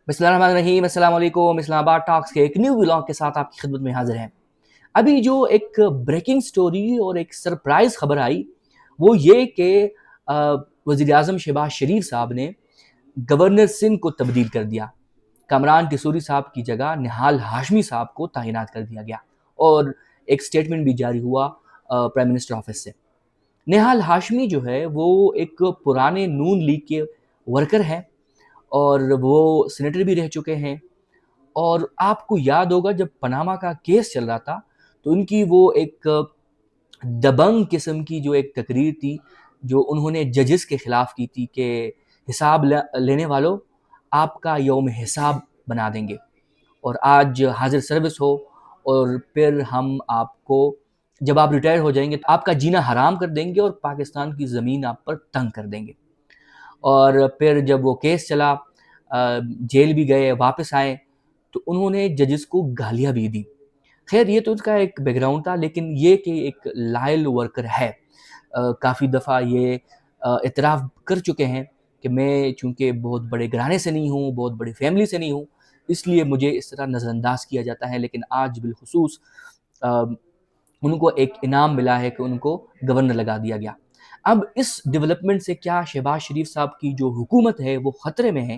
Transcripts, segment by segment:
बिस्मिल्लाहिर्रहमानिर्रहीम, अस्सलाम वालेकुम। इस्लामाबाद टॉक्स के एक न्यू व्लॉग के साथ आपकी खिदमत में हाजिर हैं। अभी जो एक ब्रेकिंग स्टोरी और एक सरप्राइज खबर आई वो ये कि वज़ीर आज़म शहबाज शरीफ साहब ने गवर्नर सिंध को तब्दील कर दिया। कामरान किशोरी साहब की जगह निहाल हाशमी साहब को तैनात कर दिया गया और एक स्टेटमेंट भी जारी हुआ प्राइम मिनिस्टर ऑफिस से। निहाल हाशमी जो है वो एक पुराने नून लीग के वर्कर हैं और वो सेनेटर भी रह चुके हैं। और आपको याद होगा जब पनामा का केस चल रहा था तो उनकी वो एक दबंग किस्म की जो एक तकरीर थी जो उन्होंने जजेस के खिलाफ की थी कि हिसाब लेने वालों आपका यौम हिसाब बना देंगे और आज हाजिर सर्विस हो और फिर हम आपको जब आप रिटायर हो जाएंगे तो आपका जीना हराम कर देंगे और पाकिस्तान की ज़मीन आप पर तंग कर देंगे। और फिर जब वो केस चला जेल भी गए, वापस आए तो उन्होंने जजेस को गालियाँ भी दी। खैर ये तो उसका एक बैकग्राउंड था, लेकिन ये कि एक लायल वर्कर है। काफ़ी दफ़ा ये इतराफ़ कर चुके हैं कि मैं चूँकि बहुत बड़े घराने से नहीं हूँ, बहुत बड़ी फैमिली से नहीं हूँ, इसलिए मुझे इस तरह नज़रअंदाज किया जाता है। लेकिन आज बिलख़ुसूस अ, उनको एक इनाम मिला है कि उनको गवर्नर लगा दिया गया। अब इस डेवलपमेंट से क्या शहबाज शरीफ साहब की जो हुकूमत है वो ख़तरे में है,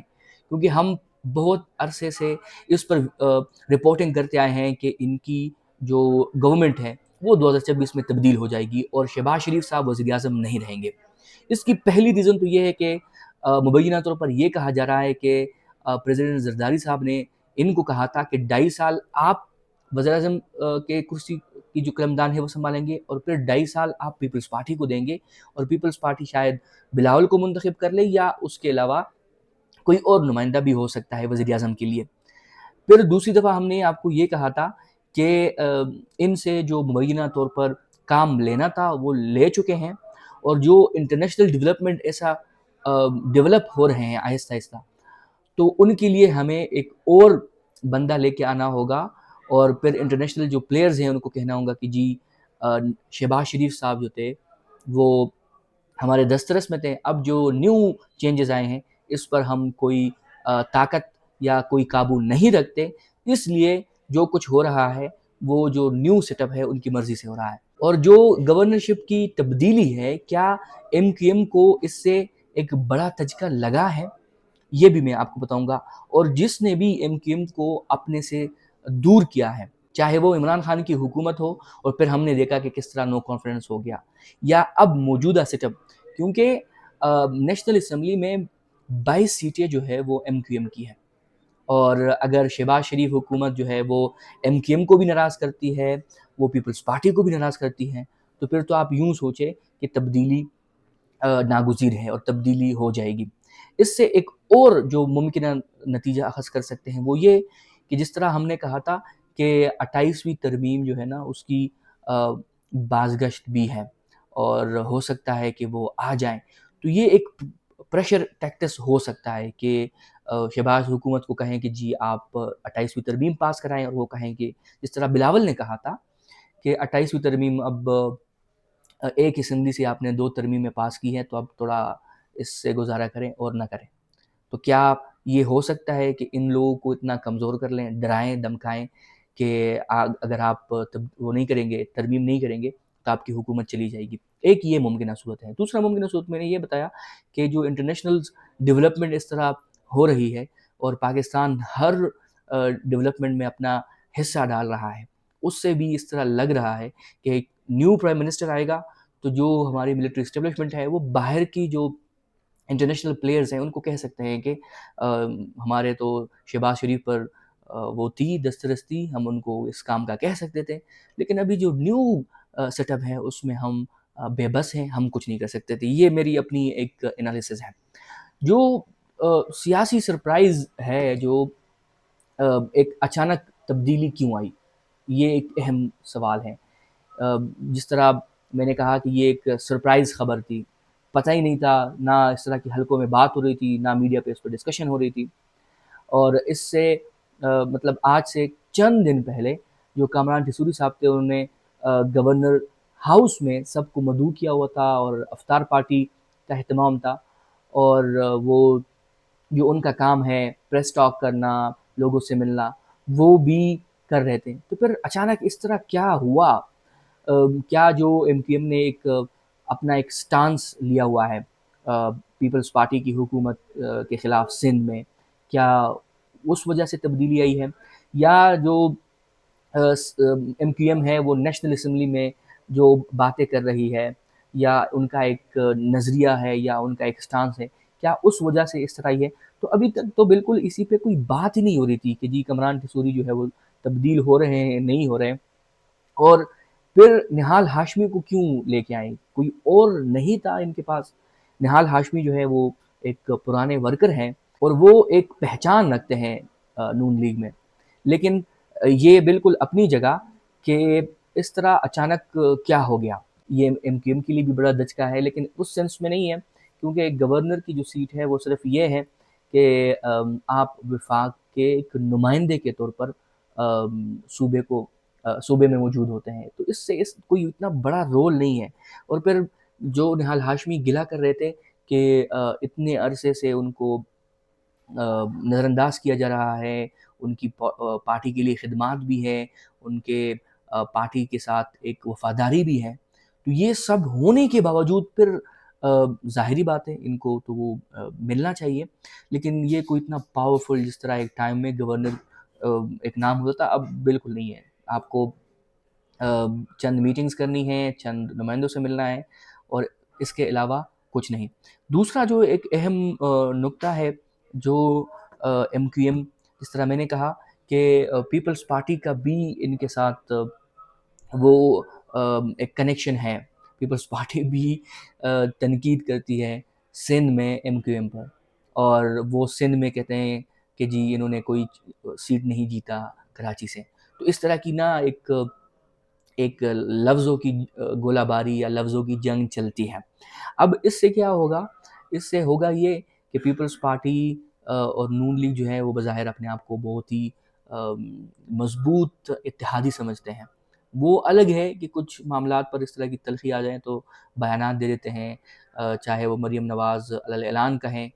क्योंकि हम बहुत अरसे से इस पर रिपोर्टिंग करते आए हैं कि इनकी जो गवर्नमेंट है वो 2026 में तब्दील हो जाएगी और शहबाज शरीफ साहब वज़ीर आज़म नहीं रहेंगे। इसकी पहली रीज़न तो ये है कि मुबैना तौर पर ये कहा जा रहा है कि प्रेसिडेंट ज़रदारी साहब ने इनको कहा था कि 2.5 साल आप वज़ीर-ए-आज़म के कुर्सी की जो कलमदान है वो सँभालेंगे और फिर 2.5 साल आप पीपल्स पार्टी को देंगे और पीपल्स पार्टी शायद बिलावल को मुंतखब कर ले या उसके अलावा कोई और नुमाइंदा भी हो सकता है वज़ीर-ए-आज़म के लिए। फिर दूसरी दफ़ा हमने आपको ये कहा था कि इनसे जो मुबैना तौर पर काम लेना था वो ले चुके हैं और जो इंटरनेशनल डेवलपमेंट ऐसा डेवलप हो रहे हैं आहिस्ता-आहिस्ता, तो उनके लिए हमें एक और बंदा लेके आना होगा और फिर इंटरनेशनल जो प्लेयर्स हैं उनको कहना होगा कि जी शहबाज शरीफ साहब जो थे वो हमारे दस्तरस में थे। अब जो न्यू चेंजेस आए हैं इस पर हम कोई ताकत या कोई काबू नहीं रखते, इसलिए जो कुछ हो रहा है वो जो न्यू सेटअप है उनकी मर्ज़ी से हो रहा है। और जो गवर्नरशिप की तब्दीली है, क्या एमक्यूएम को इससे एक बड़ा धचका लगा है? ये भी मैं आपको बताऊँगा। और जिसने भी एमक्यूएम को अपने से दूर किया है, चाहे वो इमरान खान की हुकूमत हो और फिर हमने देखा कि किस तरह नो कॉन्फिडेंस हो गया, या अब मौजूदा सेटअप, क्योंकि नेशनल असम्बली में 22 सीटें जो है वो एमक्यूएम की है और अगर शहबाज शरीफ हुकूमत जो है वो एमक्यूएम को भी नाराज़ करती है, वो पीपल्स पार्टी को भी नाराज़ करती है, तो फिर तो आप यूँ सोचें कि तब्दीली नागुज़ीर है और तब्दीली हो जाएगी। इससे एक और जो मुमकिना नतीजा अख़ज़ कर सकते हैं वो ये कि जिस तरह हमने कहा था कि 28वीं तरमीम जो है ना उसकी बाज़गश्त भी है और हो सकता है कि वो आ जाएँ। तो ये एक प्रेशर टैक्टिस हो सकता है कि शहबाज हुकूमत को कहें कि जी आप 28वीं तरमीम पास कराएँ और वो कहें कि जिस तरह बिलावल ने कहा था कि 28वीं तरमीम अब एक ही संधि से आपने 2 तरमीमें पास की हैं तो अब थोड़ा इससे गुज़ारा करें और ना करें। तो क्या ये हो सकता है कि इन लोगों को इतना कमज़ोर कर लें, डराएँ, धमकाएँ कि अगर आप तब वो नहीं करेंगे, तरमीम नहीं करेंगे तो आपकी हुकूमत चली जाएगी। एक ये मुमकिना सूरत है। दूसरा मुमकिना सूरत मैंने ये बताया कि जो इंटरनेशनल डेवलपमेंट इस तरह हो रही है और पाकिस्तान हर डेवलपमेंट में अपना हिस्सा डाल रहा है, उससे भी इस तरह लग रहा है कि एक न्यू प्राइम मिनिस्टर आएगा तो जो हमारी मिलिट्री एस्टेब्लिशमेंट है वो बाहर की जो इंटरनेशनल प्लेयर्स हैं उनको कह सकते हैं कि हमारे तो शहबाज शरीफ पर वो थी दस्तरस थी, हम उनको इस काम का कह सकते थे, लेकिन अभी जो न्यू सेटअप है उसमें हम बेबस हैं, हम कुछ नहीं कर सकते थे। ये मेरी अपनी एक एनालिसिस है। जो सियासी सरप्राइज़ है, जो एक अचानक तब्दीली क्यों आई? ये एक अहम सवाल है। जिस तरह मैंने कहा कि ये एक सरप्राइज़ ख़बर थी, पता ही नहीं था, ना इस तरह की हलकों में बात हो रही थी, ना मीडिया पे इस पर डिस्कशन हो रही थी। और इससे मतलब आज से चंद दिन पहले जो कामरान ठिसुरी साहब थे उन्होंने गवर्नर हाउस में सबको मदऊ किया हुआ था और अफ्तार पार्टी का एहतमाम था और वो جو ان کا کام ہے پریس ٹاک کرنا، لوگوں سے ملنا، وہ بھی کر رہے تھے۔ تو پھر اچانک اس طرح کیا ہوا؟ کیا جو ایم کیو ایم نے ایک اپنا ایک سٹانس لیا ہوا ہے پیپلز پارٹی کی حکومت کے خلاف سندھ میں، کیا اس وجہ سے تبدیلی آئی ہے؟ یا جو ایم کیو ایم ہے وہ نیشنل اسمبلی میں جو باتیں کر رہی ہے، یا ان کا ایک نظریہ ہے، یا ان کا ایک سٹانس ہے، کیا اس وجہ سے اس طرح ہی ہے؟ تو ابھی تک تو بالکل اسی پہ کوئی بات ہی نہیں ہو رہی تھی کہ جی کمران قصوری جو ہے وہ تبدیل ہو رہے ہیں نہیں ہو رہے ہیں۔ اور پھر نہال ہاشمی کو کیوں لے کے آئیں؟ کوئی اور نہیں تھا ان کے پاس؟ نہال ہاشمی جو ہے وہ ایک پرانے ورکر ہیں، اور وہ ایک پہچان رکھتے ہیں نون لیگ میں، لیکن یہ بالکل اپنی جگہ کہ اس طرح اچانک کیا ہو گیا۔ یہ ایم کیو ایم کے لیے بھی بڑا دھچکا ہے، لیکن اس سینس میں نہیں ہے، کیونکہ ایک گورنر کی جو سیٹ ہے وہ صرف یہ ہے کہ آپ وفاق کے ایک نمائندے کے طور پر صوبے میں موجود ہوتے ہیں، تو اس سے کوئی اتنا بڑا رول نہیں ہے۔ اور پھر جو نہال ہاشمی گلا کر رہے تھے کہ اتنے عرصے سے ان کو نظر انداز کیا جا رہا ہے، ان کی پارٹی کے لیے خدمات بھی ہے، ان کے پارٹی کے ساتھ ایک وفاداری بھی ہے، تو یہ سب ہونے کے باوجود پھر ظاہری بات ہے ان کو تو وہ ملنا چاہیے، لیکن یہ کوئی اتنا پاورفل جس طرح ایک ٹائم میں گورنر ایک نام ہوتا تھا، اب بالکل نہیں ہے۔ آپ کو چند میٹنگز کرنی ہیں، چند نمائندوں سے ملنا ہے، اور اس کے علاوہ کچھ نہیں۔ دوسرا جو ایک اہم نکتہ ہے جو ایم کیو ایم، جس طرح میں نے کہا کہ پیپلز پارٹی کا بھی ان کے ساتھ وہ ایک کنیکشن ہے، پیپلز پارٹی بھی تنقید کرتی ہے سندھ میں ایم کیو ایم پر، اور وہ سندھ میں کہتے ہیں کہ جی انہوں نے کوئی سیٹ نہیں جیتا کراچی سے۔ تو اس طرح کی نا ایک لفظوں کی گولہ باری یا لفظوں کی جنگ چلتی ہے۔ اب اس سے کیا ہوگا؟ اس سے ہوگا یہ کہ پیپلز پارٹی اور نون لیگ جو ہے وہ بظاہر اپنے آپ کو بہت ہی مضبوط اتحادی سمجھتے ہیں۔ وہ الگ ہے کہ کچھ معاملات پر اس طرح کی تلخی آ جائیں تو بیانات دے دیتے ہیں، چاہے وہ مریم نواز علی اعلان کہیں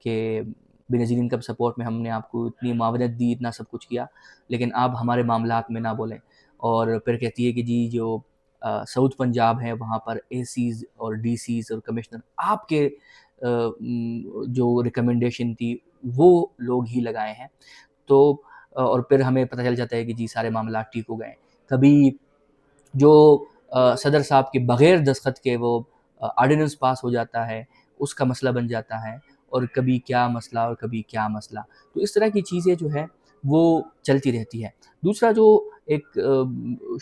کہ بینظیر انکم سپورٹ میں ہم نے آپ کو اتنی معاونت دی، اتنا سب کچھ کیا، لیکن آپ ہمارے معاملات میں نہ بولیں۔ اور پھر کہتی ہے کہ جی جو ساؤتھ پنجاب ہے وہاں پر اے سیز اور ڈی سیز اور کمشنر آپ کے جو ریکمنڈیشن تھی وہ لوگ ہی لگائے ہیں، تو اور پھر ہمیں پتہ چل جاتا ہے کہ جی سارے معاملات ٹھیک ہو گئے ہیں۔ کبھی جو صدر صاحب کے بغیر دستخط کے وہ آرڈیننس پاس ہو جاتا ہے، اس کا مسئلہ بن جاتا ہے، اور کبھی کیا مسئلہ اور کبھی کیا مسئلہ، تو اس طرح کی چیزیں جو ہے وہ چلتی رہتی ہے۔ دوسرا جو ایک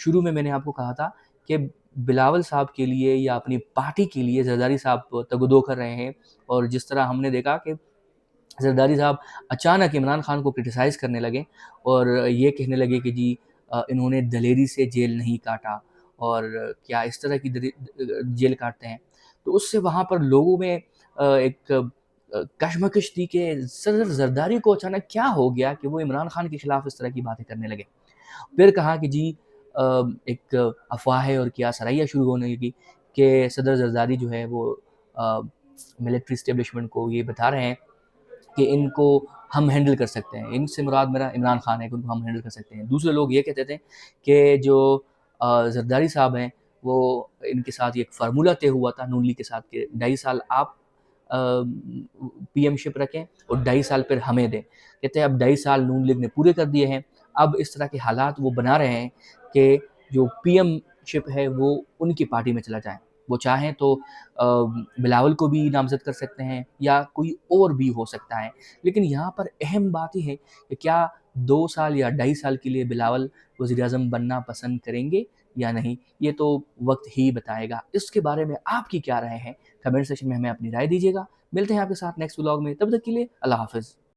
شروع میں نے آپ کو کہا تھا کہ بلاول صاحب کے لیے یا اپنی پارٹی کے لیے زرداری صاحب تگ و دو کر رہے ہیں، اور جس طرح ہم نے دیکھا کہ زرداری صاحب اچانک عمران خان کو کرٹیسائز کرنے لگے، اور یہ کہنے لگے کہ جی انہوں نے دلیری سے جیل نہیں کاٹا، اور کیا اس طرح کی جیل کاٹتے ہیں، تو اس سے وہاں پر لوگوں میں ایک کشمکش تھی کہ صدر زرداری کو اچانک کیا ہو گیا کہ وہ عمران خان کے خلاف اس طرح کی باتیں کرنے لگے۔ پھر کہا کہ جی ایک افواہیں اور کیا سرائیاں شروع ہونے لگی کہ صدر زرداری جو ہے وہ ملٹری اسٹیبلشمنٹ کو یہ بتا رہے ہیں کہ ان کو ہم ہینڈل کر سکتے ہیں، ان سے مراد میرا عمران خان ہے کہ ان کو ہم ہینڈل کر سکتے ہیں۔ دوسرے لوگ یہ کہتے تھے کہ جو زرداری صاحب ہیں وہ ان کے ساتھ ایک فارمولہ طے ہوا تھا نون لیگ کے ساتھ کہ 2.5 سال آپ پی ایم شپ رکھیں اور 2.5 سال پھر ہمیں دیں۔ کہتے ہیں اب 2.5 سال نون لیگ نے پورے کر دیے ہیں، اب اس طرح کے حالات وہ بنا رہے ہیں کہ جو پی ایم شپ ہے وہ ان کی پارٹی میں چلا جائے، وہ چاہیں تو بلاول کو بھی نامزد کر سکتے ہیں یا کوئی اور بھی ہو سکتا ہے، لیکن یہاں پر اہم بات یہ ہے کہ کیا 2 سال یا 2.5 سال کے لیے بلاول وزیر اعظم بننا پسند کریں گے یا نہیں، یہ تو وقت ہی بتائے گا۔ اس کے بارے میں آپ کی کیا رائے ہے؟ کمنٹ سیکشن میں ہمیں اپنی رائے دیجیے گا۔ ملتے ہیں آپ کے ساتھ نیکسٹ ولاگ میں، تب تک کے لیے اللہ حافظ۔